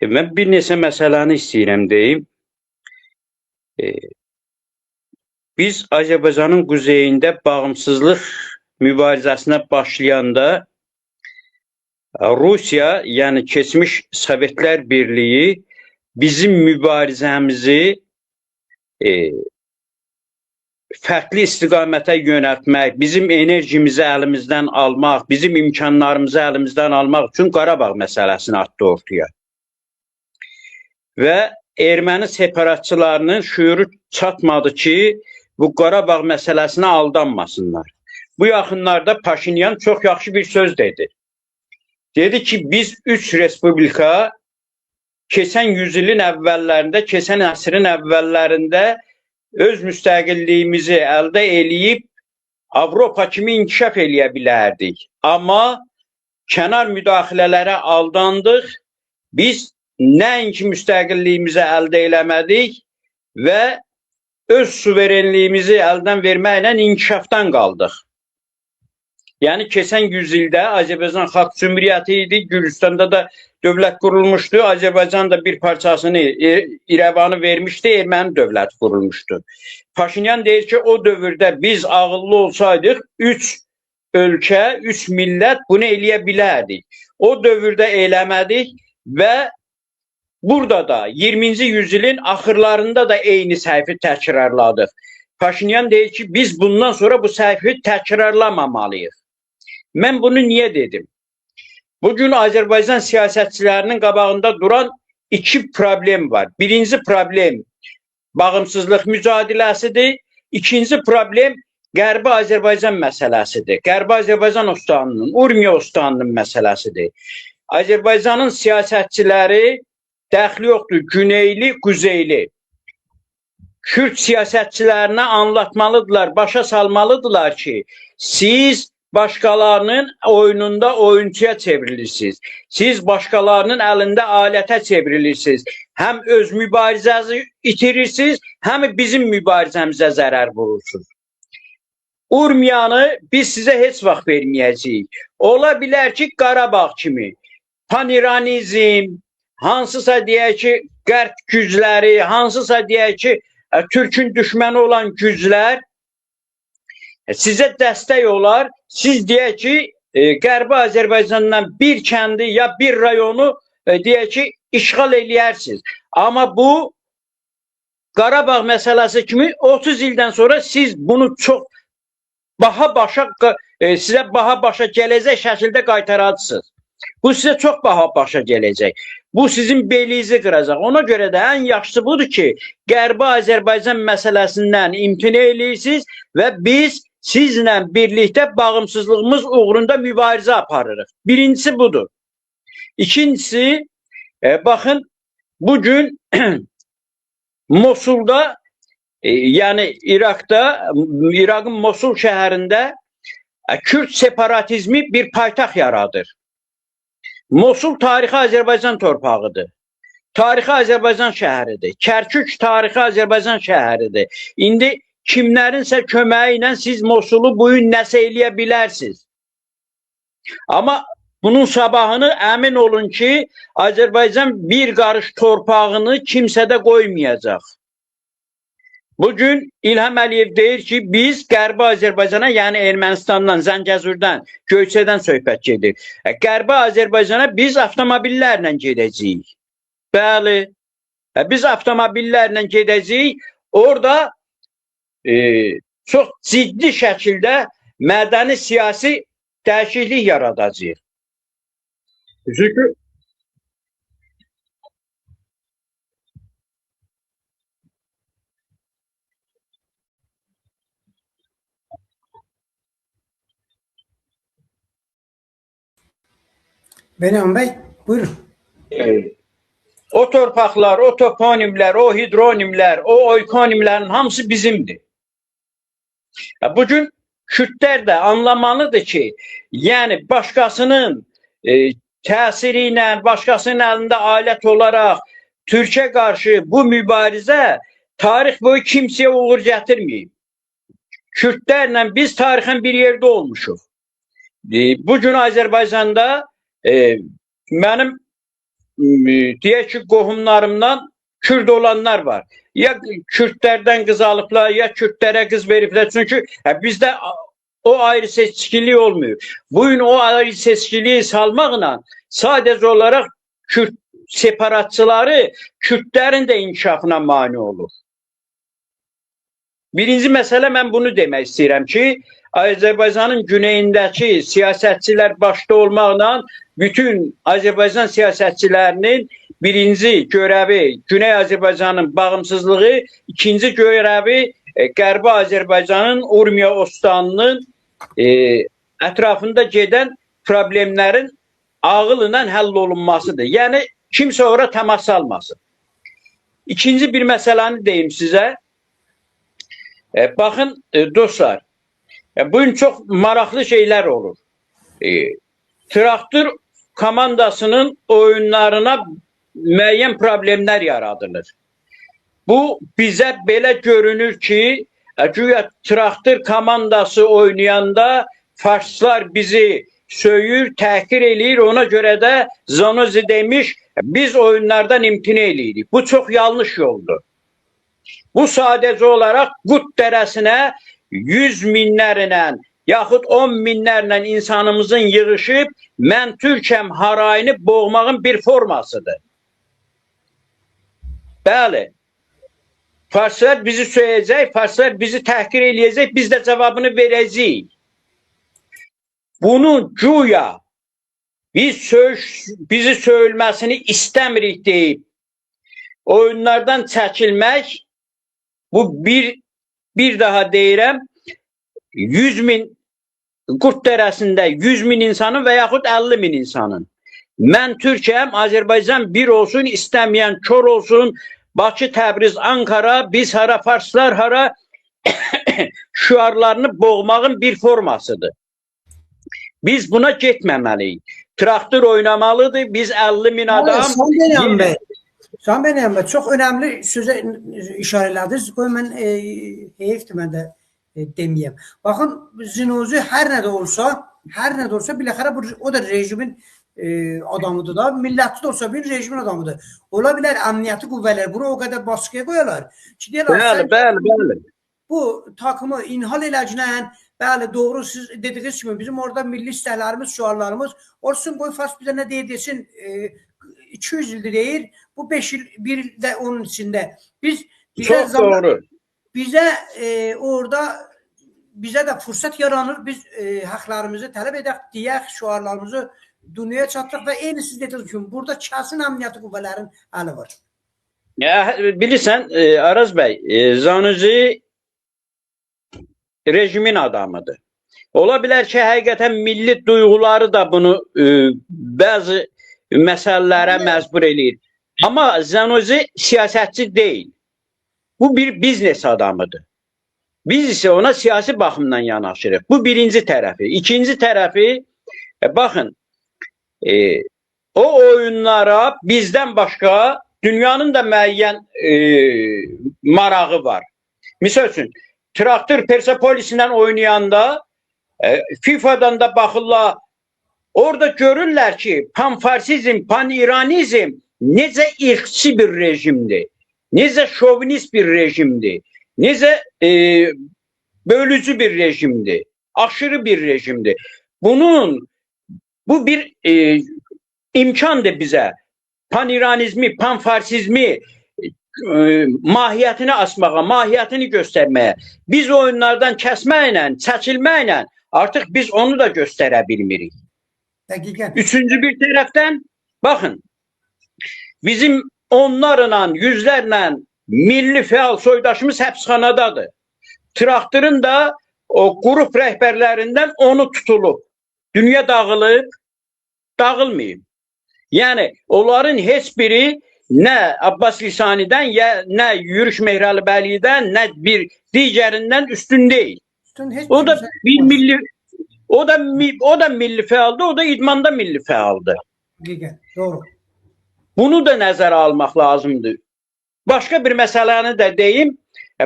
Mən bir neçə məsələni istəyirəm deyim. E, Biz Azərbaycanın quzeyində bağımsızlıq mübarizəsinə başlayanda Rusiya, yəni keçmiş Sovetlər Birliyi bizim mübarizəmizi fərqli istiqamətə yönəltmək, bizim enerjimizi əlimizdən almaq, bizim imkanlarımızı əlimizdən almaq üçün Qarabağ məsələsini atdı ortaya. Və erməni separatçılarının şüuru çatmadı ki, bu Qarabağ məsələsinə aldanmasınlar. Bu yaxınlarda Paşinyan çox yaxşı bir söz dedi. Dedi ki, biz 3 respublika keçən yüzilin əvvəllərində, keçən əsrin əvvəllərində öz müstəqilliyimizi əldə eləyib Avropa kimi inkişaf eləyə bilərdik. Amma kənar müdaxilələrə aldandıq. Biz nəinki müstəqilliyimizi əldə eləmədik və öz suverenliyimizi əldən verməklə inkişafdan qaldıq. Yəni keçən yüzildə Azərbaycan Xalq Cümhuriyyəti idi, Gürcüstanda da dövlət qurulmuşdu, Azərbaycan da bir parçasını, İrəvanı vermişdi, erməni dövləti qurulmuşdu. Paşinyan deyir ki, o dövrdə biz ağıllı olsaydıq, 3 ölkə, 3 millət bunu eləyə bilərdik. O dövrdə eləmədik və burada da 20-ci yüzilin axırlarında da eyni səhvi təkrarladıq. Paşinyan deyir ki, biz bundan sonra bu səhvi təkrarlamamalıyıq. Mən bunu niyə dedim? Bugün Azərbaycan siyasətçilərinin qabağında duran 2 problem var. Birinci problem bağımsızlıq mücadeləsidir. İkinci problem Qərbi Azərbaycan məsələsidir. Qərbi Azərbaycan ostanının, Urmiya ostanının məsələsidir. Azərbaycanın siyasətçiləri dəxli yoxdur, güneyli, quzeyli. Kürd siyasətçilərinə anlatmalıdırlar, başa salmalıdırlar ki, siz başqalarının oyununda oyunçuya çevrilirsiniz. Siz başqalarının əlində alətə çevrilirsiniz. Həm öz mübarizənizi itirirsiniz, həm bizim mübarizəmizə zərər vurursunuz. Urmiyanı biz sizə heç vaxt verməyəcəyik. Ola bilər ki, Qarabağ kimi paniranizm, hansısa deyək ki, qərb gücləri, hansısa deyək ki, Türkün düşməni olan güclər sizə dəstək olar. Siz deyək ki, Qərbi Azərbaycandan bir kəndi ya bir rayonu deyək ki, işğal eləyərsiniz. Amma bu Qarabağ məsələsi kimi 30 ildən sonra siz bunu çox sizə baha başa gələcək şəkildə qaytaracaqsınız. Bu sizə çox baha başa gələcək. Bu sizin belinizi qıracaq. Ona görə də ən yaxşısı budur ki, Qərbi Azərbaycan məsələsindən imtina eləyirsiniz və biz sizlə birlikdə bağımsızlığımız uğrunda mübarizə aparırıq. Birincisi budur. İkincisi, baxın, bugün Mosulda, yəni İraqda, İraqın Mosul şəhərində Kürd separatizmi bir paytaxt yaradır. Mosul tarixi Azərbaycan torpağıdır. Tarixi Azərbaycan şəhəridir. Kərkük tarixi Azərbaycan şəhəridir. İndi kimlərinsə köməyi ilə siz Mosulu bu gün nəsə eləyə bilərsiniz. Amma bunun sabahını əmin olun ki, Azərbaycan bir qarış torpağını kimsədə qoymayacaq. Bugün İlham Əliyev deyir ki, biz Qərbi Azərbaycana, yəni Ermənistandan, Zəngəzurdan, Göyçədən söhbət gedir. Qərbi Azərbaycana biz avtomobillərlə gedəcəyik. Bəli, biz avtomobillərlə gedəcəyik. Orada çox ciddi şəkildə mədəni siyasi dəyişiklik yaradacaq. Çünki Benim Bey, buyurun. O torpaqlar, o toponimlər, o hidronimlər, o oykonimlərin hamısı bizimdir. Bugün Kürdlər də anlamalıdır ki, yəni başqasının təsiri ilə, başqasının əlində alət olaraq Türkiyə qarşı bu mübarizə tarix boyu kimsəyə uğur gətirməyib. Kürdlərlə biz tarixən bir yerdə olmuşuq. Bugün Azərbaycanda mənim deyək ki, qohumlarımdan Kürd olanlar var. Ya Kürdlərdən qız alıblar, ya Kürdlərə qız veriblər. Çünki bizdə o ayrı seçkililik olmuyor. Bugün o ayrı seçkiliyi salmaqla sadəcə olaraq Kürd separatçıları Kürdlərin də inkişafına mane olur. Birinci məsələ mən bunu demək istəyirəm ki, Azərbaycanın güneyindəki siyasətçilər başda olmaqla bütün Azərbaycan siyasətçilərinin birinci görəvi Güney Azərbaycanın bağımsızlığı, ikinci görəvi Qərbi Azərbaycanın Urmiya Ostanının ətrafında gedən problemlərin ağılla həll olunmasıdır. Yəni kimsə ora təmas almasın. İkinci bir məsələni deyim sizə. Baxın dostlar, bugün çox maraqlı şeylər olur. Traktor komandasının oyunlarına müəyyən problemlər yaradılır. Bu bizə belə görünür ki, güya traktor komandası oynayanda farslar bizi söyür, təhqir eləyir, ona görə də Zanozi demiş, biz oyunlardan imtina eləyirik. Bu çox yanlış yoldur. Bu sadəcə olaraq Qut dərəsinə 100 minlərlə yaxud 10 minlərlə insanımızın yığışıb mən Türkəm harayını boğmağın bir formasıdır. Bəli, farslar bizi söyləyəcək, farslar bizi təhqir eləyəcək, biz də cavabını verəcəyik. Bunu güya bizi söyülməsini istəmirik deyib oyunlardan çəkilmək, bu bir daha deyirəm, 100 min Qurt dərəsində 100 min insanın və yaxud 50 min insanın. Mən Türkiyəm, Azərbaycan bir olsun, istəməyən kör olsun, Bakı, Təbriz, Ankara, biz hara, farslar hara şüarlarını boğmağın bir formasıdır. Biz buna getməməliyik. Traktor oynamalıdır, biz 50 min adam... Can Bey, çok önemli söze işaret ediniz. Mən heyifdir mən də deməyəm. Baxın, Zinozi hər nə də olsa, biləxərə o da rejimin adamıdır da, millətçi də olsa bir rejimin adamıdır. Ola bilər əmniyyəti qüvvələr bunu o qədər baskıya qoyarlar ki, deyirlər, bəli. Bu takımı inhal eləcəklə, bəli, doğru siz dediniz kimi bizim orada milli istəklərimiz, şüarlarımız, olsun qoy Fars bizə nə deyir desin, 200 ildir deyir, bu 5 il, bir il də onun içində. Çok doğru. Bizə də fürsət yaranır, biz haqlarımızı tələb edək, deyək, şüarlarımızı dünyaya çatdırıq və eyni siz dediniz ki, burada kəsin əmniyyəti qüvvələrin əli var. Bilirsən, Araz bəy, Zanozi rejimin adamıdır. Ola bilər ki, həqiqətən milli duyğuları da bunu bəzi məsələlərə məcbur eləyir. Amma Zanozi siyasətçi deyil. Bu bir biznes adamıdır. Biz isə ona siyasi baxımdan yanaşırıq. Bu birinci tərəfi. İkinci tərəfi, baxın, o oyunlara bizdən başqa dünyanın da müəyyən marağı var. Misal üçün, traktor Persepolis'lə oynayanda FIFA'dan da baxırlar, orada görürlər ki, panfarsizm, pan-İranizm necə irqçi bir rejimdir, necə şovinist bir rejimdir, necə bölücü bir rejimdir, aşırı bir rejimdir. Bu bir imkandır bizə. Pan-İranizmi, pan-farsizmi mahiyyətini asmağa, mahiyyətini göstərməyə. Biz oyunlardan kəsməklə, çəkilməklə artıq biz onu da göstərə bilmirik. Həqiqət. Üçüncü bir tərəfdən, baxın, bizim onlarla, yüzlərlə milli fəal soydaşımız həbsxanadadır. Traktorun da o qrup rəhbərlərindən onu tutulub. Dünya dağılıb, dağılmayıb. Yəni, onların heç biri nə Abbas Lisani'dən, nə Yürüş Mehralibəliydən, nə bir digərindən üstün deyil. O da bir milli, o da milli fəaldır, o da idmanda milli fəaldır. Doğru. Bunu da nəzərə almaq lazımdır. Başqa bir məsələni də deyim.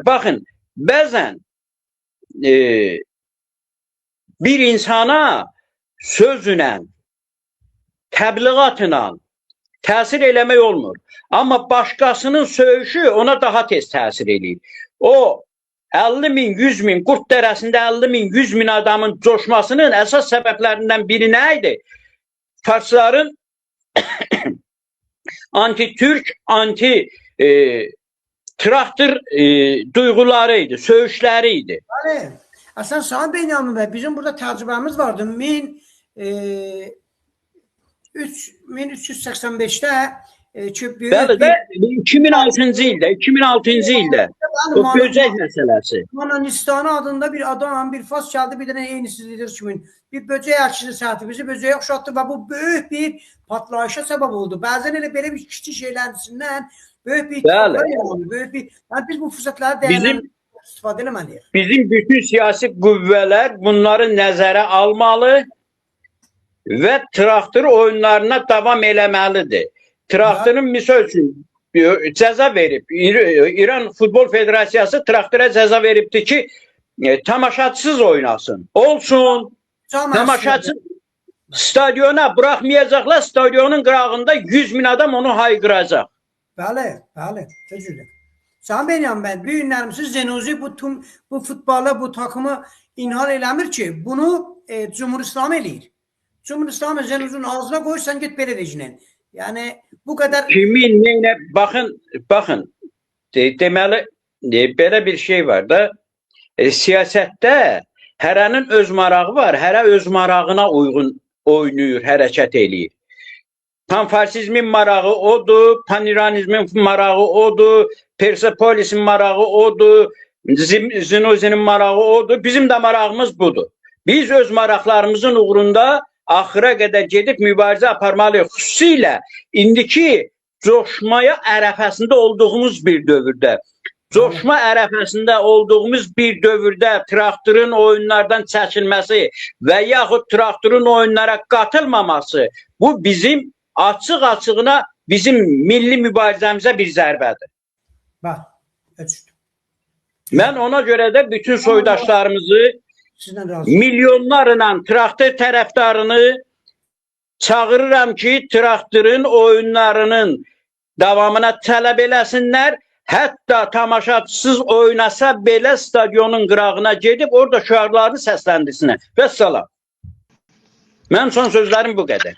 Baxın, bəzən bir insana sözlə, təbliğatla təsir eləmək olmur. Amma başqasının söyüşü ona daha tez təsir eləyir. O 50 min, 100 min, Qurd dərəsində 50 min, 100 min adamın coşmasının əsas səbəblərindən biri nə idi? Farsların anti-Türk, anti-traktor duyğuları idi, söyüşləri idi. Bəli. Əslən Sami Benyamin bəy, bizim burada təcrübəmiz vardı. 1385-də Bəli, 2006-cı ildə o böcək məsələsi. Mananistani adında bir adam, bir fas gəldi, bir dənə eynisizlidir kimin. Bir böcək əkisi səhəti bizi böcəyə oxşatdı və bu böyük bir patlayışa səbəb oldu. Bəzən elə belə bir kiçik şeylərisindən böyük bir böyük bir yəni biz bu fürsətləri dəyərləndirib istifadə etməliyik. Bizim bütün siyasi qüvvələr bunları nəzərə almalı və traktor oyunlarına davam eləməlidir. Traktorun misal üçün cəza verib. İran Futbol Federasiyası traktora cəza veribdir ki, tamaşaçısız oynasın. Olsun. Tamaşaçı stadiona buraxmayacaqlar, stadionun qırağında 100 min adam onu hayqıracaq. Bəli, bəli. Təcrübə. Sami Benyamin bəy, bu günlərimiz Zenozi bu futbola, bu takımı inhal eləmir ki, bunu Cumhur İslam eləyir. Cumhur İslam Zenozinin ağzına qoyursan get belə deyəcəksən. Yəni bu qədər kimin neyinə baxın. Deməli belə bir şey var da siyasətdə hərənin öz marağı var, hərə öz marağına uyğun oynayır, hərəkət eləyir. Panfarsizmin marağı odur, paniranizmin marağı odur, Persepolis'in marağı odur, Zenozinin marağı odur, bizim də marağımız budur. Biz öz maraqlarımızın uğrunda axıra qədər gedib mübarizə aparmalıyıq. Xüsusilə indiki coşmaya ərəfəsində olduğumuz bir dövrdə, coşma ərəfəsində olduğumuz bir dövrdə traktorun oyunlardan çəkilməsi və yaxud traktorun oyunlara qatılmaması, bu bizim açıq-açığına bizim milli mübarizəmizə bir zərbədir. Bax, mən ona görə də bütün soydaşlarımızı milyonlarla traktor tərəfdarını çağırıram ki, traktorun oyunlarının davamına tələb eləsinlər. Hətta tamaşaçısız oynasa belə stadionun qırağına gedib orada şüarlarını səsləndirsinlər. Vəssalam. Mənim son sözlərim bu qədər.